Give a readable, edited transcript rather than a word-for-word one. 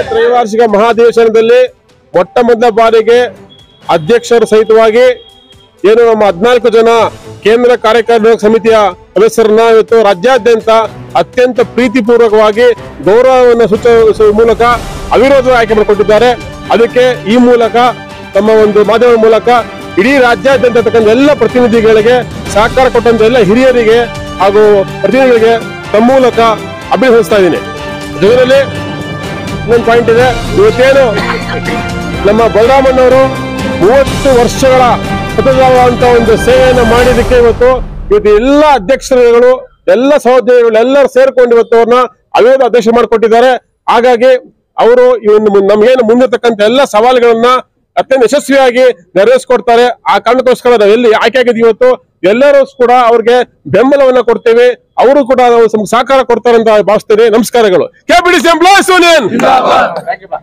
ತ್ರೈವಾರ್ಷಿಕ ಮಹಾಧಿವೇಶನದಲ್ಲಿ ಮೊಟ್ಟ ಮೊದಲ ಬಾರಿಗೆ ಅಧ್ಯಕ್ಷರ ಸಹಿತವಾಗಿ ಏನು ನಮ್ಮ 14 ಜನ ಕೇಂದ್ರ ಕಾರ್ಯಕಾರಿಣಿ ಸಮಿತಿಯ ಸದಸ್ಯರನ್ನ ಇವತ್ತು ರಾಜ್ಯಾದ್ಯಂತ ಅತ್ಯಂತ ಪ್ರೀತಿಪೂರ್ವಕವಾಗಿ ಗೌರವವನ್ನು ಸೂಚಿಸುವ ಮೂಲಕ ಅವಿರೋಧವಾಗಿ ಆಯ್ಕೆ ಮಾಡಿಕೊಟ್ಟಿದ್ದಾರೆ. ಅದಕ್ಕೆ ಈ ಮೂಲಕ ತಮ್ಮ ಒಂದು ಮಾಧ್ಯಮದ ಮೂಲಕ ಇಡೀ ರಾಜ್ಯಾದ್ಯಂತ ಇರ್ತಕ್ಕಂಥ ಎಲ್ಲ ಪ್ರತಿನಿಧಿಗಳಿಗೆ ಸಹಕಾರ ಕೊಟ್ಟಂತ ಎಲ್ಲ ಹಿರಿಯರಿಗೆ ಹಾಗೂ ಪ್ರತಿನಿಧಿಗಳಿಗೆ ತಮ್ಮ ಮೂಲಕ ಅಭಿನಂದಿಸ್ತಾ ಇದ್ದೀನಿ. ಜೊತೆಯಲ್ಲಿ ಇನ್ನೊಂದು ಪಾಯಿಂಟ್ ಇದೆ, ಇವತ್ತೇನು ನಮ್ಮ ಬಲರಾಮಣ್ಣವರು 30 ವರ್ಷಗಳ ಸತತವಾದಂತ ಒಂದು ಸೇವೆಯನ್ನು ಮಾಡಿದಕ್ಕೆ ಇವತ್ತು ಎಲ್ಲ ಅಧ್ಯಕ್ಷರುಗಳು ಎಲ್ಲ ಸಹೋದ್ಯೋಗಿಗಳು ಎಲ್ಲರೂ ಸೇರ್ಕೊಂಡು ಇವತ್ತು ಅವ್ರನ್ನ ಅವಿರೋಧ ಅಧ್ಯಕ್ಷ ಮಾಡಿಕೊಟ್ಟಿದ್ದಾರೆ. ಹಾಗಾಗಿ ಅವರು ನಮ್ಗೇನು ಮುಂದಿರ್ತಕ್ಕಂಥ ಎಲ್ಲ ಸವಾಲುಗಳನ್ನ ಅತ್ಯಂತ ಯಶಸ್ವಿಯಾಗಿ ನೆರವೇರಿಸಿಕೊಡ್ತಾರೆ. ಆ ಕಾರಣಕ್ಕೋಸ್ಕರ ನಾವು ಎಲ್ಲಿ ಆಯ್ಕೆ ಆಗಿದ್ದೀವಿ ಇವತ್ತು ಎಲ್ಲರೂ ಕೂಡ ಅವ್ರಿಗೆ ಬೆಂಬಲವನ್ನ ಕೊಡ್ತೇವೆ, ಅವರು ಕೂಡ ಸಹಕಾರ ಕೊಡ್ತಾರೆ ಅಂತ ಭಾವಿಸ್ತೇನೆ. ನಮಸ್ಕಾರಗಳು. KPTC employees union.